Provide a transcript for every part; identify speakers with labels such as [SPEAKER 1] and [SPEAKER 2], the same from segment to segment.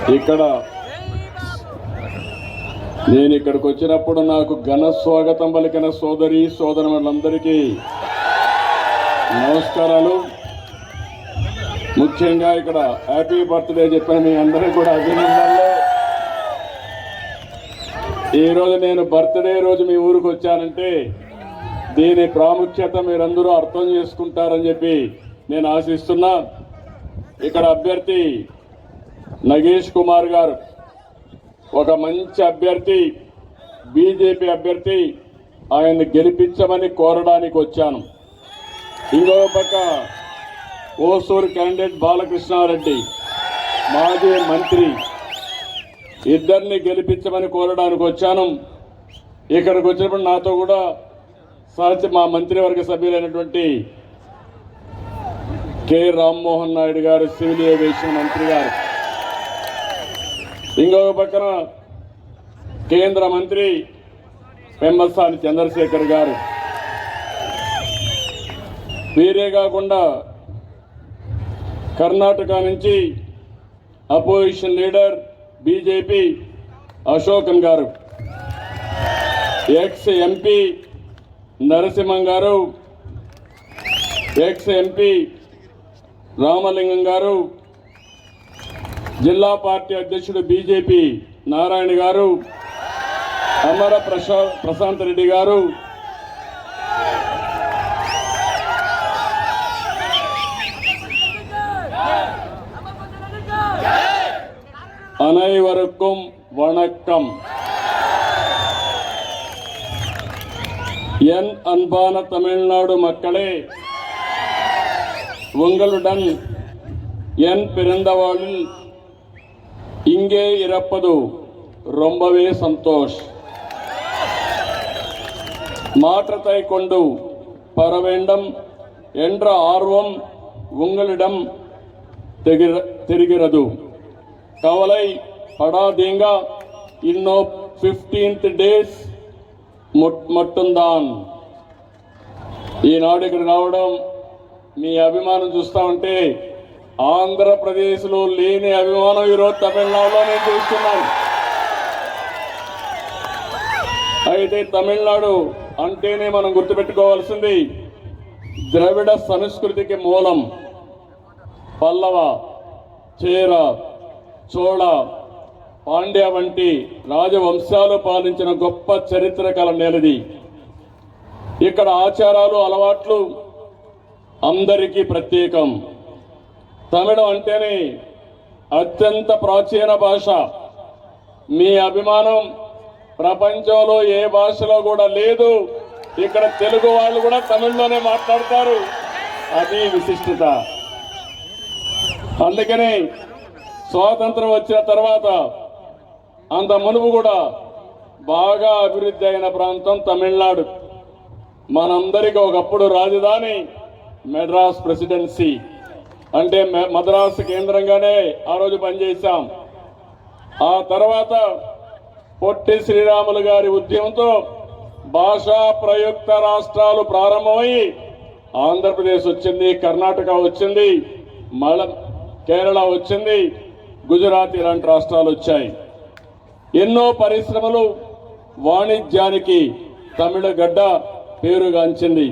[SPEAKER 1] ఇక్కడ నేను ఇక్కడికి వచ్చినప్పుడు నాకు ఘన స్వాగతం పలికిన సోదరి సోదరులందరికీ నమస్కారాలు. ముఖ్యంగా ఇక్కడ హ్యాపీ బర్త్డే చెప్పిన మీ అందరికీ కూడా అభినందనలు. ఈరోజు నేను బర్త్డే రోజు మీ ఊరికి వచ్చానంటే దీని ప్రాముఖ్యత మీరందరూ అర్థం చేసుకుంటారని చెప్పి నేను ఆశిస్తున్నా. ఇక్కడ అభ్యర్థి నగేష్ కుమార్ గారు ఒక మంచి అభ్యర్థి, బీజేపీ అభ్యర్థి. ఆయన్ని గెలిపించమని కోరడానికి వచ్చాను. ఇంకో పక్క ఓసూరు క్యాండిడేట్ బాలకృష్ణారెడ్డి మాజీ మంత్రి, ఇద్దరిని గెలిపించమని కోరడానికి వచ్చాను. ఇక్కడికి వచ్చినప్పుడు నాతో కూడా మా మంత్రివర్గ సభ్యులైనటువంటి కె రామ్మోహన్ నాయుడు గారు, సివిల్ ఏవియేషన్ మంత్రి గారు, ఇంకొక పక్కన కేంద్ర మంత్రి పెమ్మసాని చంద్రశేఖర్ గారు, వీరే కాకుండా కర్ణాటక నుంచి అపోజిషన్ లీడర్ బీజేపీ అశోకన్ గారు, ఎక్స్ ఎంపీ నరసింహం గారు, ఎక్స్ ఎంపీ రామలింగం గారు, జిల్లా పార్టీ అధ్యక్షుడు బీజేపీ నారాయణ గారు, అమర ప్రశాంత్ రెడ్డి గారు, అனைவருக்கும் வணக்கம். என் அன்பான தமிழ்நாடு மக்களே, உங்களுடன் என் பிறந்தவாளில் இங்கே இறப்பது ரொம்பவே சந்தோஷ். மாற்றத்தை கொண்டு பெற வேண்டும் என்ற ஆர்வம் உங்களிடம் தெரிகிறது. கவலை படாதீங்க, இன்னும் 15th days மட்டும்தான். ఈనాడు ఇక్కడ రావడం, మీ అభిమానం చూస్తా ఉంటే ఆంధ్రప్రదేశ్లో లేని అభిమానం ఈరోజు తమిళనాడులో నేను చూస్తున్నాను. అయితే తమిళనాడు అంటేనే మనం గుర్తుపెట్టుకోవాల్సింది ద్రవిడ సంస్కృతికి మూలం. పల్లవ, చేర, చోళ, పాండ్య వంటి రాజవంశాలు పాలించిన గొప్ప చరిత్ర కల నేలది. ఇక్కడ ఆచారాలు, అలవాట్లు అందరికీ ప్రత్యేకం. తమిళం అంటేనే అత్యంత ప్రాచీన భాష. మీ అభిమానం ప్రపంచంలో ఏ భాషలో కూడా లేదు. ఇక్కడ తెలుగు వాళ్ళు కూడా తమిళ్లోనే మాట్లాడతారు, అది విశిష్టత. అందుకని స్వాతంత్రం వచ్చిన తర్వాత అంత మునుపు కూడా బాగా అభివృద్ధి అయిన ప్రాంతం తమిళనాడు. మనందరికీ ఒకప్పుడు రాజధాని మెడ్రాస్ ప్రెసిడెన్సీ, అంటే మద్రాసు కేంద్రంగానే ఆ రోజు పనిచేశాం. ఆ తర్వాత పొట్టి శ్రీరాములు గారి ఉద్యమంతో భాషా ప్రయుక్త రాష్ట్రాలు ప్రారంభమై ఆంధ్రప్రదేశ్ వచ్చింది, కర్ణాటక వచ్చింది, కేరళ వచ్చింది, గుజరాత్ ఇలాంటి రాష్ట్రాలు వచ్చాయి. ఎన్నో పరిశ్రమలు, వాణిజ్యానికి తమిళ గడ్డ పేరుగాంచింది.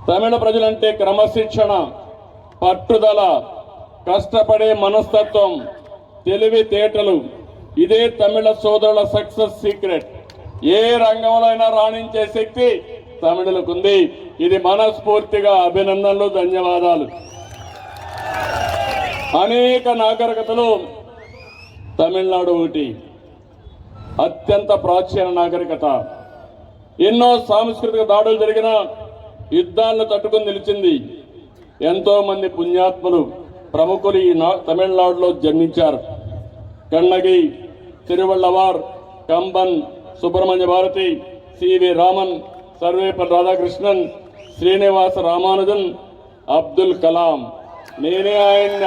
[SPEAKER 1] తమిళ ప్రజలంటే క్రమశిక్షణ, పట్టుదల, కష్టపడే మనస్తత్వం, తెలివితేటలు, ఇదే తమిళ సోదరుల సక్సెస్ సీక్రెట్. ఏ రంగంలో అయినా రాణించే శక్తి తమిళులకు ఉంది. ఇది మనస్ఫూర్తిగా అభినందనలు, ధన్యవాదాలు. అనేక నాగరికతలు తమిళనాడు ఒకటి, అత్యంత ప్రాచీన నాగరికత. ఎన్నో సాంస్కృతిక దాడులు జరిగిన, యుద్ధాలను తట్టుకుని నిలిచింది. ఎంతో మంది పుణ్యాత్ములు, ప్రముఖులు ఈ తమిళనాడులో జన్మించారు. కన్నగి, తిరువళ్ళవార్, కంబన్, సుబ్రహ్మణ్య భారతి, సివి రామన్, సర్వేపల్లి రాధాకృష్ణన్, శ్రీనివాస రామానుజన్, అబ్దుల్ కలాం. నేనే ఆయన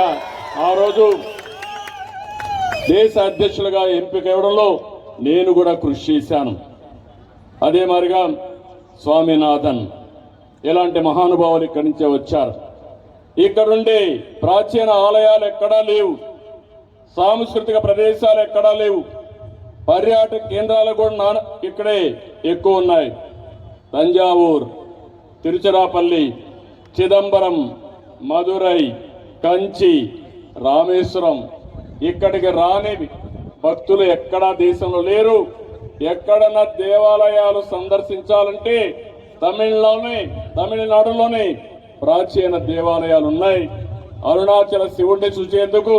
[SPEAKER 1] ఆ రోజు దేశ అధ్యక్షులుగా ఎంపిక ఇవ్వడంలో నేను కూడా కృషి చేశాను. అదే మాదిరిగా స్వామినాథన్, ఇలాంటి మహానుభావులు ఇక్కడి నుంచే వచ్చారు. ఇక్కడుండే ప్రాచీన ఆలయాలు ఎక్కడా లేవు. సాంస్కృతిక ప్రదేశాలు ఎక్కడా లేవు. పర్యాటక కేంద్రాలు కూడా ఇక్కడే ఎక్కువ ఉన్నాయి. తంజావూర్, తిరుచిరాపల్లి, చిదంబరం, మదురై, కంచి, రామేశ్వరం, ఇక్కడికి రాని భక్తులు ఎక్కడా దేశంలో లేరు. ఎక్కడన్నా దేవాలయాలు సందర్శించాలంటే తమిళనాడులోనే ప్రాచీన దేవాలయాలు ఉన్నాయి. అరుణాచల శివుడిని చూసేందుకు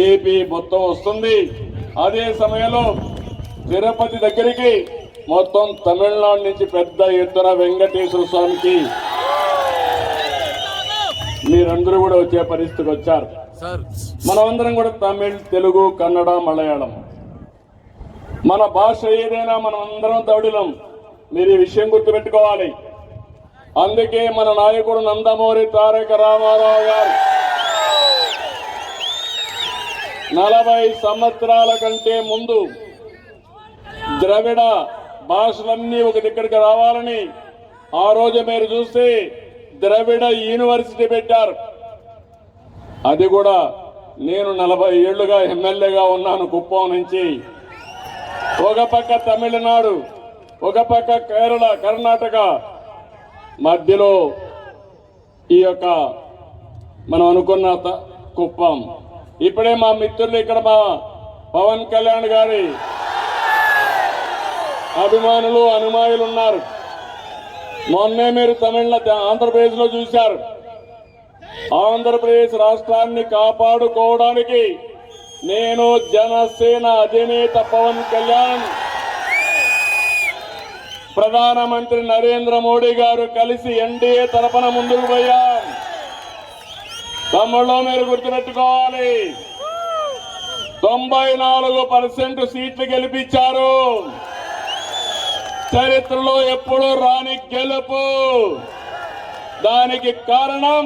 [SPEAKER 1] ఏపీ మొత్తం వస్తుంది. అదే సమయంలో తిరుపతి దగ్గరికి మొత్తం తమిళనాడు నుంచి పెద్ద ఎత్తున వెంకటేశ్వర స్వామికి మీరందరూ కూడా వచ్చే పరిస్థితికి వచ్చారు. మనమందరం కూడా తమిళ్, తెలుగు, కన్నడ, మలయాళం మన భాష ఏదైనా మనం అందరం తమిళం. మీరు ఈ విషయం గుర్తుపెట్టుకోవాలి. అందుకే మన నాయకుడు నందమూరి తారక రామారావు గారు 40 సంవత్సరాల కంటే ముందు ద్రవిడ భాషలన్నీ ఒక దగ్గరికి రావాలని ఆ రోజు మీరు చూస్తే ద్రవిడ యూనివర్సిటీ పెట్టారు. అది కూడా నేను 40 ఏళ్లుగా ఎమ్మెల్యేగా ఉన్నాను కుప్పం నుంచి. ఒక పక్క తమిళనాడు, ఒక పక్క కేరళ, కర్ణాటక, మధ్యలో ఈ యొక్క మనం అనుకున్న కుప్పం. ఇప్పుడే మా మిత్రులు ఇక్కడ మా పవన్ కళ్యాణ్ గారి అభిమానులు, అనుమాయులు ఉన్నారు. మొన్నే మీరు ఆంధ్రప్రదేశ్ లో చూశారు. ఆంధ్రప్రదేశ్ రాష్ట్రాన్ని కాపాడుకోవడానికి నేను జనసేన అధినేత పవన్ కళ్యాణ్, ప్రధానమంత్రి నరేంద్ర మోడీ గారు కలిసి ఎన్డీఏ తరపున ముందుకు పోయాం. తమ్ముళ్ళు మీరు గుర్తుపెట్టుకోవాలి, 94% సీట్లు గెలిపించారు. చరిత్రలో ఎప్పుడూ రాని గెలుపు. దానికి కారణం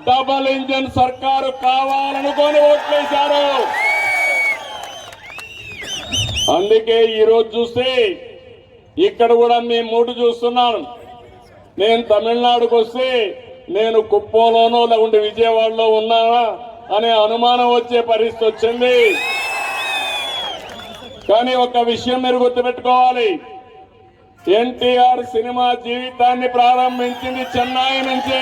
[SPEAKER 1] డబుల్ ఇంజన్ సర్కారు కావాలనుకొని ఓట్లేశారు. అందుకే ఈరోజు చూస్తే ఇక్కడ కూడా మేము 3 చూస్తున్నాను. నేను తమిళనాడుకు వస్తే నేను కుప్పంలోనో లేకుంటే విజయవాడలో ఉన్నానా అనే అనుమానం వచ్చే పరిస్థితి వచ్చింది. కానీ ఒక విషయం మీరు గుర్తుపెట్టుకోవాలి, ఎన్టీఆర్ సినిమా జీవితాన్ని ప్రారంభించింది చెన్నై నుంచి.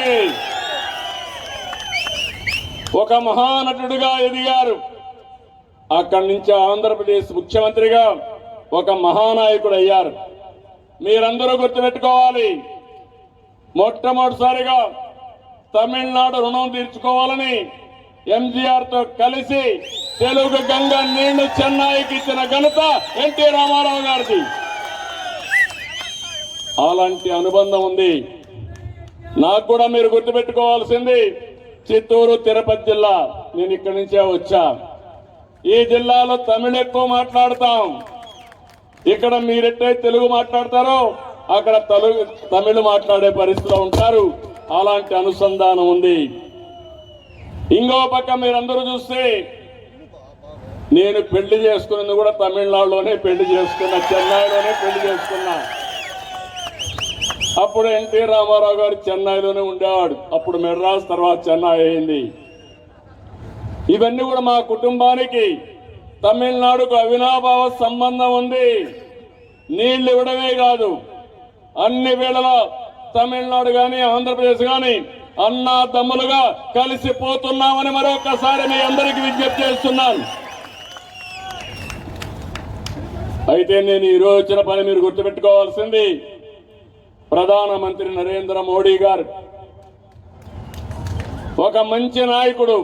[SPEAKER 1] ఒక మహానటుడిగా ఎదిగారు. అక్కడి నుంచి ఆంధ్రప్రదేశ్ ముఖ్యమంత్రిగా ఒక మహానాయకుడు అయ్యారు. మీరందరూ గుర్తుపెట్టుకోవాలి, మొట్టమొదటిసారిగా తమిళనాడు రుణం తీర్చుకోవాలని ఎంజీఆర్ తో కలిసి తెలుగు గంగ నీళ్లు చెన్నైకి ఇచ్చిన ఘనత ఎన్టీ రామారావు గారిది. అలాంటి అనుబంధం ఉంది. నాకు కూడా మీరు గుర్తుపెట్టుకోవాల్సింది చిత్తూరు, తిరుపతి జిల్లా. నేను ఇక్కడి నుంచే వచ్చా. ఈ జిల్లాలో తమిళ ఎక్కువ మాట్లాడతాం. ఇక్కడ మీరెట్టే తెలుగు మాట్లాడతారో అక్కడ తమిళ మాట్లాడే పరిస్థితిలో ఉంటారు. అలాంటి అనుసంధానం ఉంది. ఇంకో పక్క మీరందరూ చూస్తే నేను పెళ్లి చేసుకున్నది కూడా తమిళనాడులోనే పెళ్లి చేసుకున్నా, చెన్నైలోనే పెళ్లి చేసుకున్నా. అప్పుడు ఎన్టీ రామారావు గారు చెన్నైలోనే ఉండేవాడు. అప్పుడు మెడ్రాస్, తర్వాత చెన్నై అయింది. ఇవన్నీ కూడా మా కుటుంబానికి తమిళనాడుకు అవినాభావ సంబంధం ఉంది. నీళ్లు ఇవ్వడమే కాదు, అన్ని వేళలా తమిళనాడు గాని ఆంధ్రప్రదేశ్ గాని అన్నా తమ్ములుగా కలిసిపోతున్నామని మరొకసారి మీ అందరికీ విజ్ఞప్తి చేస్తున్నాను. అయితే నేను ఈరోజు వచ్చిన పని మీరు గుర్తుపెట్టుకోవాల్సింది, ప్రధానమంత్రి నరేంద్ర మోడీ గారు ఒక మంచి నాయకుడు.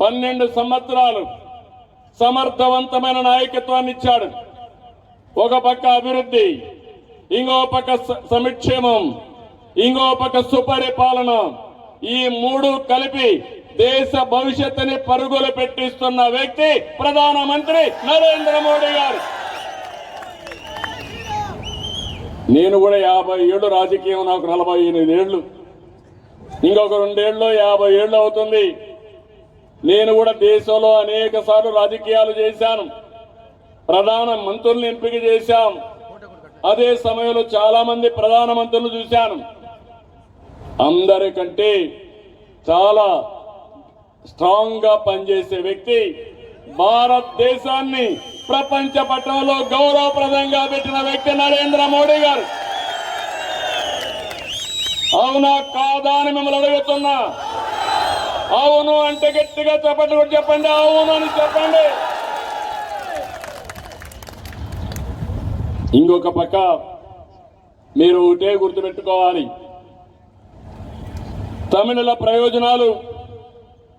[SPEAKER 1] 12 సంవత్సరాలు సమర్థవంతమైన నాయకత్వాన్ని ఇచ్చాడు. ఒక పక్క అభివృద్ధి, ఇంకో పక్క సంక్షేమం, ఇంకో పక్క సుపరిపాలన. ఈ 3 కలిపి దేశ భవిష్యత్తుని పరుగులు పెట్టిస్తున్న వ్యక్తి ప్రధానమంత్రి నరేంద్ర మోడీ గారు. నేను కూడా 50 ఏళ్ళు రాజకీయం, నాకు 48 ఏళ్ళు. ఇంకొక 2 ఏళ్ళలో 50 ఏళ్ళు అవుతుంది. నేను కూడా దేశంలో అనేక సార్లు రాజకీయాలు చేశాను. ప్రధాన మంత్రుల్ని ఎంపిక చేశాం. అదే సమయంలో చాలా మంది ప్రధానమంత్రులు చూశాను. అందరికంటే చాలా స్ట్రాంగ్ గా పనిచేసే వ్యక్తి భారతదేశాన్ని ప్రపంచ పటంలో గౌరవప్రదంగా పెట్టిన వ్యక్తి నరేంద్ర మోడీ గారు. అవునా కాదా అని మిమ్మల్ని అడుగుతున్నా. అవును అంటే గట్టిగా చెప్పండి, చెప్పండి. అవును అని చెప్పండి. ఇంకొక పక్క మీరు ఒకటే గుర్తుపెట్టుకోవాలి, తమిళుల ప్రయోజనాలు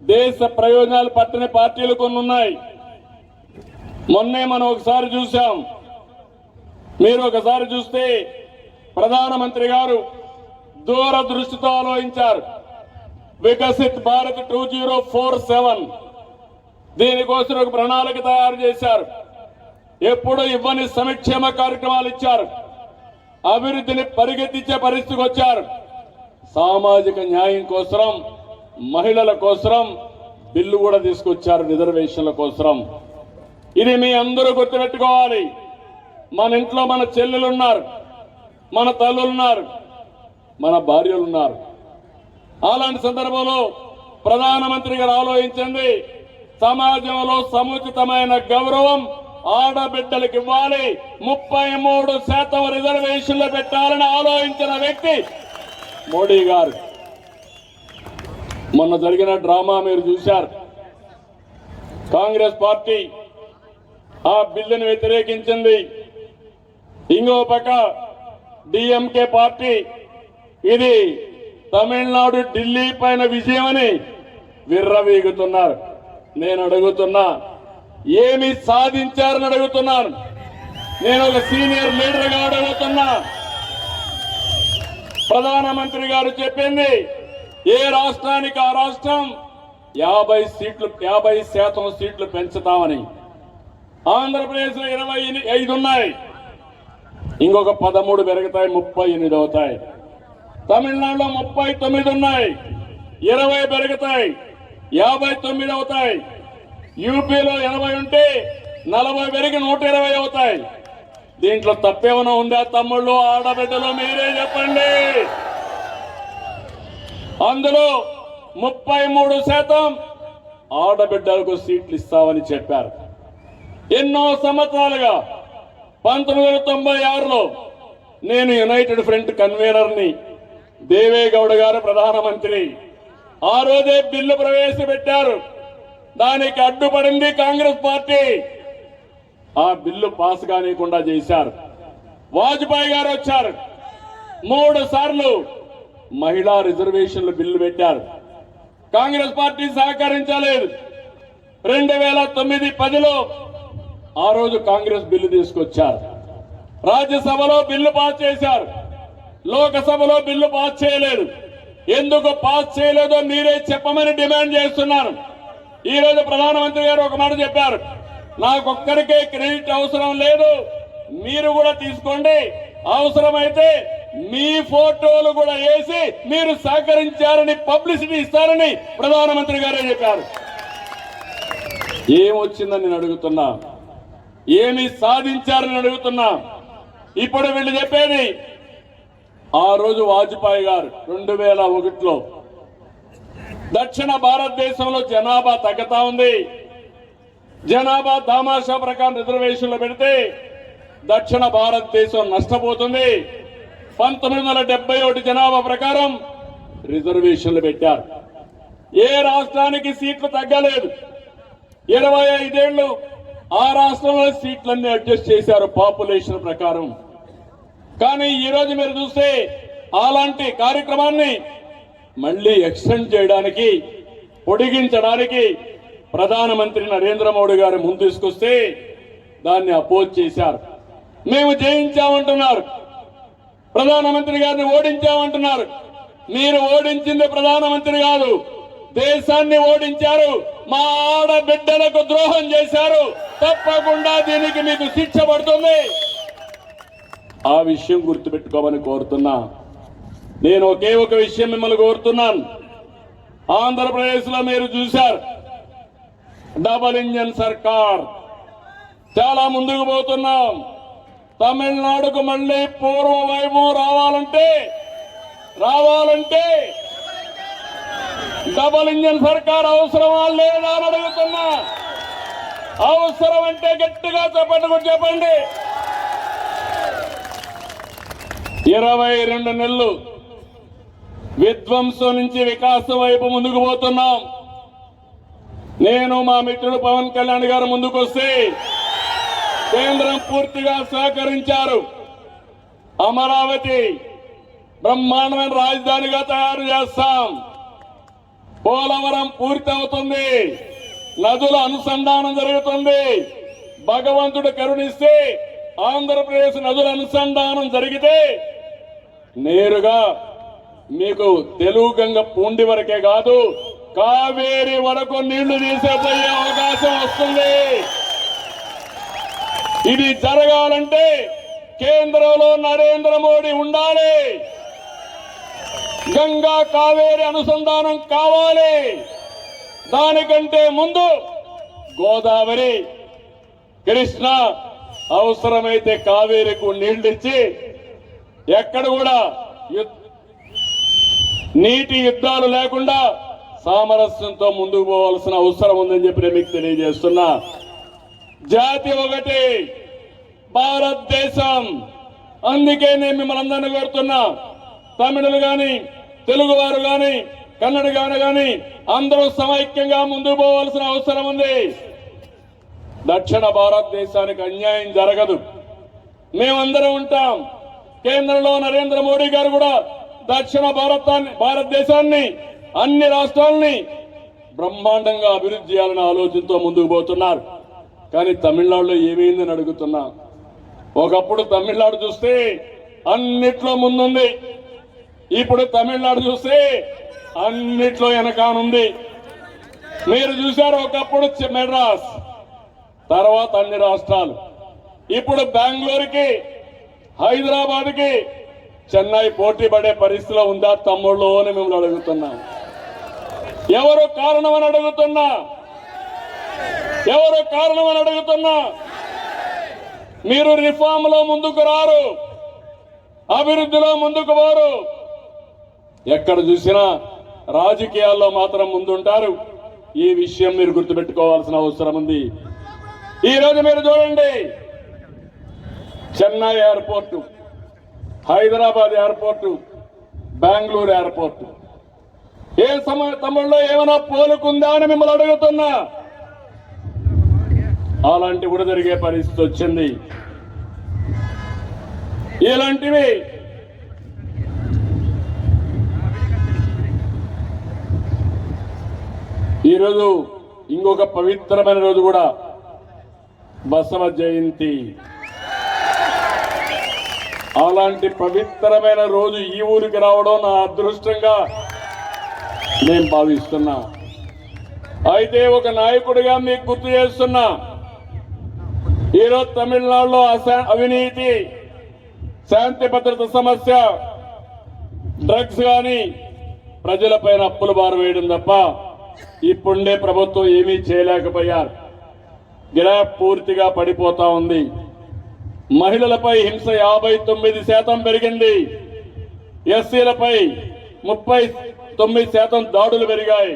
[SPEAKER 1] దేశ ప్రయోజనాలు పట్టని పార్టీలు కొన్ని ఉన్నాయి. మొన్నే మనం ఒకసారి చూసాం. మీరు ఒకసారి చూస్తే ప్రధానమంత్రి గారు దూరదృష్టితో ఆలోచించారు. వికసిత్ భారత్ 2047 దీనికోసం ఒక ప్రణాళిక తయారు చేశారు. ఎప్పుడు ఇవ్వని సంక్షేమ కార్యక్రమాలు ఇచ్చారు. అభివృద్ధిని పరిగెత్తించే పరిస్థితికి వచ్చారు. సామాజిక న్యాయం కోసం, మహిళల కోసం బిల్లు కూడా తీసుకొచ్చారు, రిజర్వేషన్ల కోసం. ఇది మీ అందరూ గుర్తుపెట్టుకోవాలి. మన ఇంట్లో మన చెల్లెలున్నారు, మన తల్లులున్నారు, మన భార్యలున్నారు. అలాంటి సందర్భంలో ప్రధానమంత్రి గారు ఆలోచించండి, సమాజంలో సముచితమైన గౌరవం ఆడబిడ్డలకు ఇవ్వాలి, 33% రిజర్వేషన్లు పెట్టాలని ఆలోచించిన వ్యక్తి మోడీ గారు. మొన్న జరిగిన డ్రామా మీరు చూశారు. కాంగ్రెస్ పార్టీ ఆ బిల్లును వ్యతిరేకించింది. ఇంకో పక్క డిఎంకే పార్టీ ఇది తమిళనాడు ఢిల్లీ పైన విజయమని విర్రవీగుతున్నారు. నేను అడుగుతున్నా, ఏమి సాధించారని అడుగుతున్నాను. నేను ఒక సీనియర్ లీడర్గా అడుగుతున్నా. ప్రధానమంత్రి గారు చెప్పింది ఏ రాష్ట్రానికి ఆ రాష్ట్రం 50% సీట్లు పెంచుతామని. ఆంధ్రప్రదేశ్ లో 25 ఉన్నాయి, ఇంకొక 13 పెరుగుతాయి, 38 అవుతాయి. తమిళనాడులో 39 ఉన్నాయి, 20 పెరుగుతాయి, 59 అవుతాయి. యూపీలో 80 ఉంటే 40 పెరిగి 120 అవుతాయి. దీంట్లో తప్పేమైనా ఉందా తమ్ముళ్ళు, ఆడబిడ్డలు? మీరే చెప్పండి. అందులో 33% ఆడబిడ్డలకు సీట్లు ఇస్తామని చెప్పారు. ఎన్నో సంవత్సరాలుగా 1996లో నేను యునైటెడ్ ఫ్రంట్ కన్వీనర్ని, దేవేగౌడ గారు ప్రధానమంత్రి. ఆ రోజే బిల్లు ప్రవేశపెట్టారు. దానికి అడ్డుపడింది కాంగ్రెస్ పార్టీ. ఆ బిల్లు పాస్ కానికుండా చేశారు. వాజ్పేయి గారు వచ్చారు, 3 సార్లు మహిళా రిజర్వేషన్లు బిల్లు పెట్టారు. కాంగ్రెస్ పార్టీ సహకరించలేదు. 2009-10లో ఆ రోజు కాంగ్రెస్ బిల్లు తీసుకొచ్చారు. రాజ్యసభలో బిల్లు పాస్ చేశారు, లోకసభలో బిల్లు పాస్ చేయలేదు. ఎందుకు పాస్ చేయలేదో మీరే చెప్పమని డిమాండ్ చేస్తున్నాను. ఈ రోజు ప్రధానమంత్రి గారు ఒక మాట చెప్పారు, నాకొక్కరికే క్రెడిట్ అవసరం లేదు, మీరు కూడా తీసుకోండి, అవసరమైతే మీ ఫోటోలు కూడా వేసి మీరు సహకరించారని పబ్లిసిటీ ఇస్తారని ప్రధానమంత్రి గారే చెప్పారు. ఏమొచ్చిందని నేను అడుగుతున్నా, ఏమి సాధించారని అడుగుతున్నా. ఇప్పుడు వీళ్ళు చెప్పేది, ఆ రోజు వాజ్పేయి గారు 2001లో దక్షిణ భారతదేశంలో జనాభా తగ్గుతా ఉంది, జనాభా దామాషా ప్రకారం రిజర్వేషన్లు పెడితే దక్షిణ భారతదేశం నష్టపోతుంది. 1971 జనాభా ప్రకారం రిజర్వేషన్లు పెట్టారు. ఏ రాష్ట్రానికి సీట్లు తగ్గలేదు. 25 ఏళ్లు ఆ రాష్ట్రంలో సీట్లన్నీ అడ్జస్ట్ చేశారు పాపులేషన్ ప్రకారం. కానీ ఈ రోజు మీరు చూస్తే అలాంటి కార్యక్రమాన్ని మళ్లీ ఎక్స్టెండ్ చేయడానికి, పొడిగించడానికి ప్రధానమంత్రి నరేంద్ర మోడీ గారు ముందు తీసుకొస్తే దాన్ని అపోజ్ చేశారు. మేము జయించామంటున్నారు, ప్రధానమంత్రి గారిని ఓడించామంటున్నారు. మీరు ఓడించింది ప్రధానమంత్రి కాదు, దేశాన్ని ఓడించారు. మా ఆడబిడ్డలకు ద్రోహం చేశారు. తప్పకుండా దీనికి మీకు శిక్ష పడుతుంది. ఆ విషయం గుర్తుపెట్టుకోమని కోరుతున్నా. నేను ఒకే ఒక విషయం మిమ్మల్ని కోరుతున్నాను. ఆంధ్రప్రదేశ్ లో మీరు చూశారు, డబుల్ ఇంజన్ సర్కార్, చాలా ముందుకు పోతున్నాం. తమిళనాడుకు మళ్ళీ పూర్వ వైభవం రావాలంటే డబుల్ ఇంజన్ సర్కార్ అవసరమా లేదా అని అడుగుతున్నా. అవసరం అంటే గట్టిగా చెప్పండి. 22 నెలలు విధ్వంసం నుంచి వికాసం వైపు ముందుకు పోతున్నాం. నేను మా మిత్రుడు పవన్ కళ్యాణ్ గారు ముందుకొస్తే కేంద్రం పూర్తిగా సహకరించారు. అమరావతి బ్రహ్మాండమైన రాజధానిగా తయారు చేస్తాం. పోలవరం పూర్తి అవుతుంది. నదుల అనుసంధానం జరుగుతుంది. భగవంతుడు కరుణిస్తే ఆంధ్రప్రదేశ్ నదుల అనుసంధానం జరిగితే నేరుగా మీకు తెలుగు గంగ పూండి వరకే కాదు, కావేరి వరకు నీళ్లు తీసేపోయే అవకాశం వస్తుంది. ఇది జరగాలంటే కేంద్రంలో నరేంద్ర మోడీ ఉండాలి. గంగా కావేరి అనుసంధానం కావాలి. దానికంటే ముందు గోదావరి, కృష్ణ, అవసరమైతే కావేరికి నీళ్లిచ్చి ఎక్కడ కూడా నీటి యుద్ధాలు లేకుండా సామరస్యంతో ముందుకు పోవాల్సిన అవసరం ఉందని చెప్పి నేను మీకు తెలియజేస్తున్నా. జాతి ఒకటి, భారతదేశం. అందుకే నేను మిమ్మల్ని అందరినీ కోరుతున్నా, తమిళులు గాని, తెలుగు వారు గాని, కన్నడ గాని అందరూ సమైక్యంగా ముందుకు పోవాల్సిన అవసరం ఉంది. దక్షిణ భారతదేశానికి అన్యాయం జరగదు. మేమందరం ఉంటాం. కేంద్రంలో నరేంద్ర మోడీ గారు కూడా దక్షిణ భారతదేశాన్ని, అన్ని రాష్ట్రాలని బ్రహ్మాండంగా అభివృద్ధి చేయాలనే ఆలోచనతో ముందుకు పోతున్నారు. కానీ తమిళనాడులో ఏమైందని అడుగుతున్నా. ఒకప్పుడు తమిళనాడు చూస్తే అన్నిట్లో ముందుంది. ఇప్పుడు తమిళనాడు చూస్తే అన్నిట్లో వెనకానుంది. మీరు చూశారు ఒకప్పుడు మెడ్రాస్, తర్వాత అన్ని రాష్ట్రాలు. ఇప్పుడు బెంగళూరుకి, హైదరాబాద్కి, చెన్నై పోటీ పడే పరిస్థితిలో ఉందా తమ్ముళ్ళు అని మిమ్మల్ని అడుగుతున్నా. ఎవరు కారణమని అడుగుతున్నా. ఎవరు కారణమని అడుగుతున్నా. మీరు రిఫార్మ్ లో ముందుకు రారు, అభివృద్ధిలో ముందుకు పోరు. ఎక్కడ చూసినా రాజకీయాల్లో మాత్రం ముందుంటారు. ఈ విషయం మీరు గుర్తుపెట్టుకోవాల్సిన అవసరం ఉంది. ఈ రోజు మీరు చూడండి, Chennai airport, Hyderabad airport, Bengaluru airport, ఏ తమిళలో ఏమైనా పోలుకుందా అని మిమ్మల్ని అడుగుతున్నా. అలాంటి కూడా జరిగే పరిస్థితి వచ్చింది. ఇలాంటివి ఈరోజు ఇంకొక పవిత్రమైన రోజు కూడా, బసవ జయంతి. అలాంటి పవిత్రమైన రోజు ఈ ఊరికి రావడం నా అదృష్టంగా నేను భావిస్తున్నా. అయితే ఒక నాయకుడిగా మీకు గుర్తు చేస్తున్నా, ఈరోజు తమిళనాడులో అవినీతి, శాంతి భద్రత సమస్య, డ్రగ్స్ గాని ప్రజలపైన అప్పులు బారవేయడం తప్ప ఇప్పుడే ప్రభుత్వం ఏమీ చేయలేకపోయారు. గ్రాఫ్ పూర్తిగా పడిపోతా ఉంది. మహిళలపై హింస 59% పెరిగింది. ఎస్సీలపై 39% దాడులు పెరిగాయి.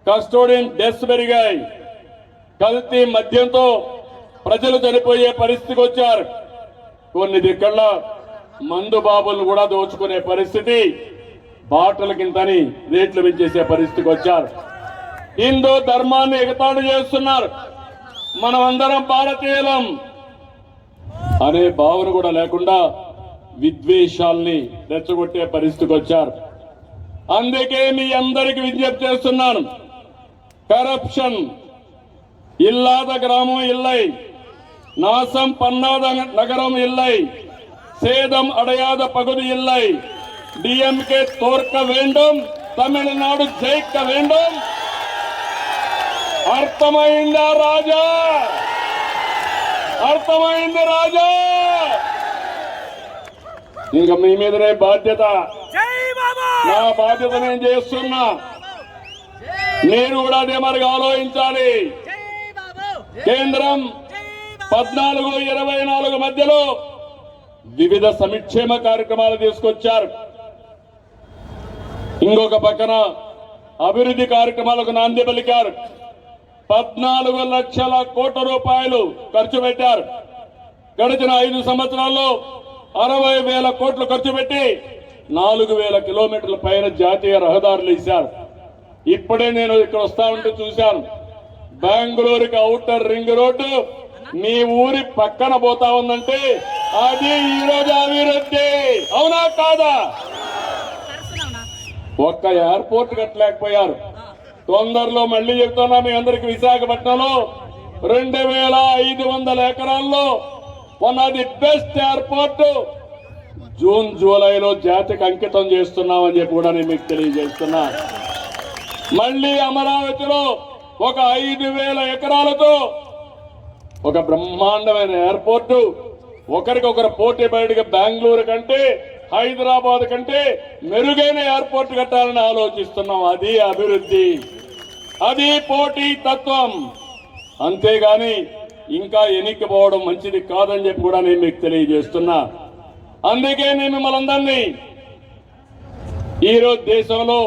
[SPEAKER 1] కస్టోడియన్ డెత్స్ పెరిగాయి. కల్తీ మద్యంతో ప్రజలు చనిపోయే పరిస్థితికి వచ్చారు. కొన్ని దిక్కల్లో మందు బాబులను కూడా దోచుకునే పరిస్థితి, బాటల కిందని రేట్లు పెంచేసే పరిస్థితికి వచ్చారు. హిందూ ధర్మాన్ని ఎగతాళి చేస్తున్నారు. మనమందరం భారతీయులం అనే భావన కూడా లేకుండా విద్వేషాల్ని రెచ్చగొట్టే పరిస్థితికి వచ్చారు. అందుకే మీ అందరికి విజ్ఞప్తి చేస్తున్నాను, కరప్షన్ ఇల్లాద గ్రామం ఇల్లై, நாசம் பண்ணாத நகரம் இல்லை, சேதம் அடையாத பகுதி இல்லை. டிஎம்கே தோற்க வேண்டும், தமிழ்நாடு ஜெயிக்க வேண்டும். అర్థమైందా రాజా? అర్థమైంది రాజా? ఇంకా మీ మీదనే బాధ్యత. నా బాధ్యత నేను చేస్తున్నా. మీరు కూడా అదే మరి ఆలోచించాలి. కేంద్రం 14-24 మధ్యలో వివిధ సంక్షేమ కార్యక్రమాలు తీసుకొచ్చారు. ఇంకొక పక్కన అభివృద్ధి కార్యక్రమాలకు నాంది పలికారు. 14 లక్షల కోట్ల రూపాయలు ఖర్చు పెట్టారు. గడిచిన 5 సంవత్సరాల్లో 60,000 కోట్లు ఖర్చు పెట్టి 4,000 కిలోమీటర్ల పైన జాతీయ రహదారులు ఇచ్చారు. ఇప్పుడే నేను ఇక్కడ వస్తా ఉంటే చూశాను, బెంగళూరుకి ఔటర్ రింగ్ రోడ్డు మీ ఊరి పక్కన పోతా ఉందంటే అది ఈరోజు అభివృద్ధి. అవునా కాదా? ఒక్క ఎయిర్పోర్ట్ కట్టలేకపోయారు. తొందరలో మళ్ళీ చెప్తున్నా మీ అందరికి, విశాఖపట్నంలో 2,500 ఎకరాల్లో one of the best airport June జూలైలో జాతికి అంకితం చేస్తున్నామని చెప్పి కూడా నేను మీకు తెలియజేస్తున్నా. మళ్ళీ అమరావతిలో ఒక 5,000 ఎకరాలతో ఒక బ్రహ్మాండమైన ఎయిర్పోర్టు, ఒకరికొకరు పోటీ బయటగా బెంగళూరు కంటే హైదరాబాద్ కంటే మెరుగైన ఎయిర్పోర్ట్ కట్టాలని ఆలోచిస్తున్నాం. అది అభివృద్ధి, అది పోటీ తత్వం. అంతేగాని ఇంకా ఎన్నికపోవడం మంచిది కాదని చెప్పి కూడా నేను మీకు తెలియజేస్తున్నా. అందుకే నేను మిమ్మల్ని అందరినీ ఈరోజు దేశంలో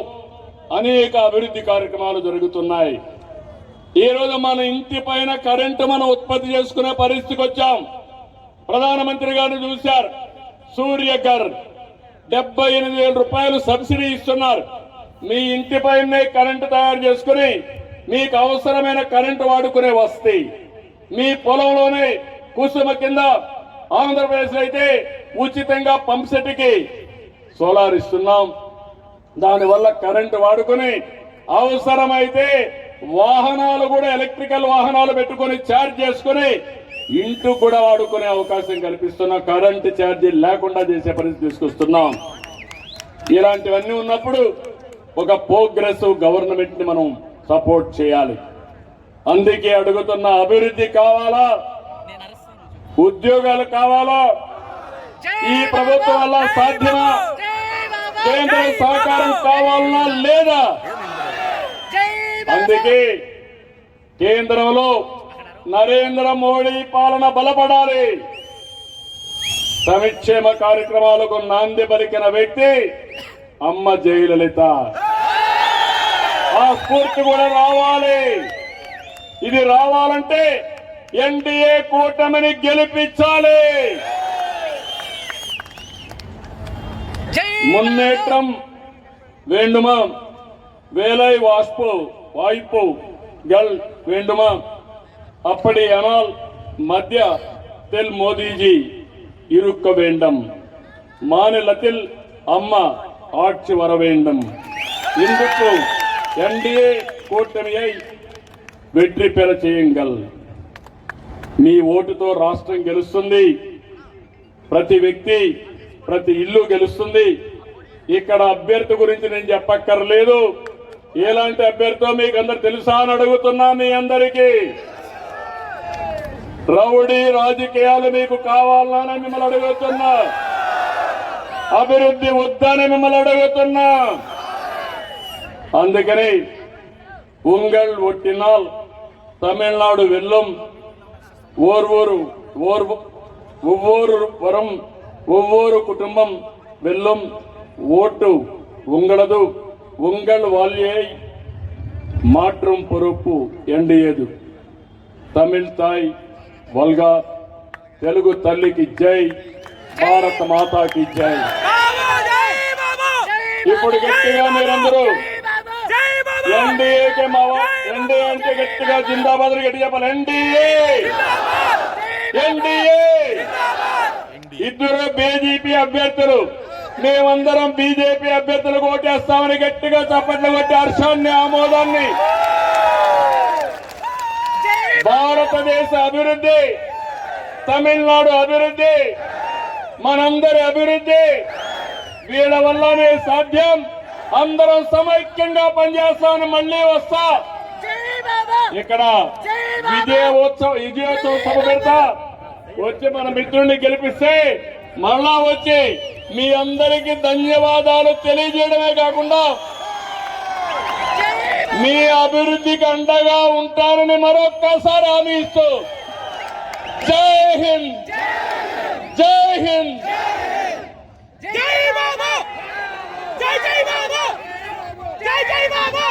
[SPEAKER 1] అనేక అభివృద్ధి కార్యక్రమాలు జరుగుతున్నాయి. ఈ రోజు మన ఇంటి పైన కరెంటు మనం ఉత్పత్తి చేసుకునే పరిస్థితికి వచ్చాం. ప్రధానమంత్రి గారిని చూశారు, సూర్యఘర్ 78,000 రూపాయలు సబ్సిడీ ఇస్తున్నారు. మీ ఇంటి పైనే కరెంటు తయారు చేసుకుని మీకు అవసరమైన కరెంటు వాడుకునే వస్తాయి. మీ పొలంలోనే కుసుమ కింద ఆంధ్రప్రదేశ్ అయితే ఉచితంగా పంప్ సెట్కి సోలార్ ఇస్తున్నాం. దానివల్ల కరెంటు వాడుకుని అవసరమైతే వాహనాలు కూడా ఎలక్ట్రికల్ వాహనాలు పెట్టుకుని ఛార్జ్ చేసుకుని ఇంటికి కూడా వాడుకునే అవకాశం కల్పిస్తున్నాం. కరెంటు ఛార్జీలు లేకుండా చేసే పరిస్థితి తీసుకొస్తున్నాం. ఇలాంటివన్నీ ఉన్నప్పుడు ఒక ప్రోగ్రెసివ్ గవర్నమెంట్ ని మనం సపోర్ట్ చేయాలి. అందుకే అడుగుతున్న, అభివృద్ధి కావాలా, ఉద్యోగాలు కావాలా, ఈ ప్రభుత్వం వల్ల సాధ్యమా, కేంద్ర సహకారం కావాలన్నా లేదా? అందుకే కేంద్రంలో నరేంద్ర మోడీ పాలన బలపడాలి. సంక్షేమ కార్యక్రమాలకు నాంది పలికిన వ్యక్తి అమ్మ జయలలిత. ఆ స్ఫూర్తి కూడా రావాలి. ఇది రావాలంటే ఎన్డీఏ కూటమిని గెలిపించాలి. మున్నేట్రం వేண்டுమా, వేలై வாய்ப்பு வேண்டுமா, அப்படி ஆனால் மத்தியத்தில் மோடிஜி இருக்க வேண்டும், மாநிலத்தில் அம்மா ஆட்சி வர வேண்டும். ఇందుకు ఎన్డీఏ కూటమిயை వెற்றி పెర చేయంగల్. మీ ఓటుతో రాష్ట్రం గెలుస్తుంది. ప్రతి వ్యక్తి, ప్రతి ఇల్లు గెలుస్తుంది. ఇక్కడ అభ్యర్థి గురించి నేను చెప్పక్కర్లేదు. ఎలాంటి అభ్యర్థితో మీకు అందరు తెలుసా అని అడుగుతున్నా మీ అందరికీ. రౌడీ రాజకీయాలు మీకు కావాలని మిమ్మల్ని అడుగుతున్నా. అభివృద్ధి వద్దని మిమ్మల్ని అడుగుతున్నా. అందుకని ఉంగళ్ ఒట్టినాల్ తమిళనాడు వెల్లం ஒவ்வொரு வரும் ஒவ்வொரு குடும்பம் வெல்லும் ஓட்டு உங்களது. உங்கள் வாழ்வை மாற்றும் பொறுப்பு என்டிஏது. తమిళ తాయ్ వల్గా తెలుగు తల్లికి జై, భారత మాతాకి జై. ఇప్పుడు గట్టిగా మీరందరూ ఎన్డీఏకి ఎన్డీఏ అంటే గట్టిగా జిందాబాద్ గట్టి చెప్పాలి. ఎన్డీఏ. ఇద్దరు బీజేపీ అభ్యర్థులు, మేమందరం బీజేపీ అభ్యర్థులకు ఓటేస్తామని గట్టిగా చప్పట్లు కొట్టి హర్షాన్ని, ఆమోదాన్ని. భారతదేశ అభివృద్ధి, తమిళనాడు అభివృద్ధి, మనందరి అభివృద్ధి వీళ్ళ వల్లనే సాధ్యం. అందరం సమైక్యంగా పనిచేస్తామని మళ్ళీ వస్తా. ఇక్కడ విజయోత్సవ సభ పెడతా. వచ్చి మన మిత్రుడిని గెలిపిస్తే మళ్ళా వచ్చి మీ అందరికీ ధన్యవాదాలు తెలియజేయడమే కాకుండా మీ అభివృద్ధికి అండగా ఉంటానని మరొక్కసారి హామీ ఇస్తూ జై హింద్, జై హింద్,
[SPEAKER 2] జై బాబా, జై జై బాబా, జై జై బాబా.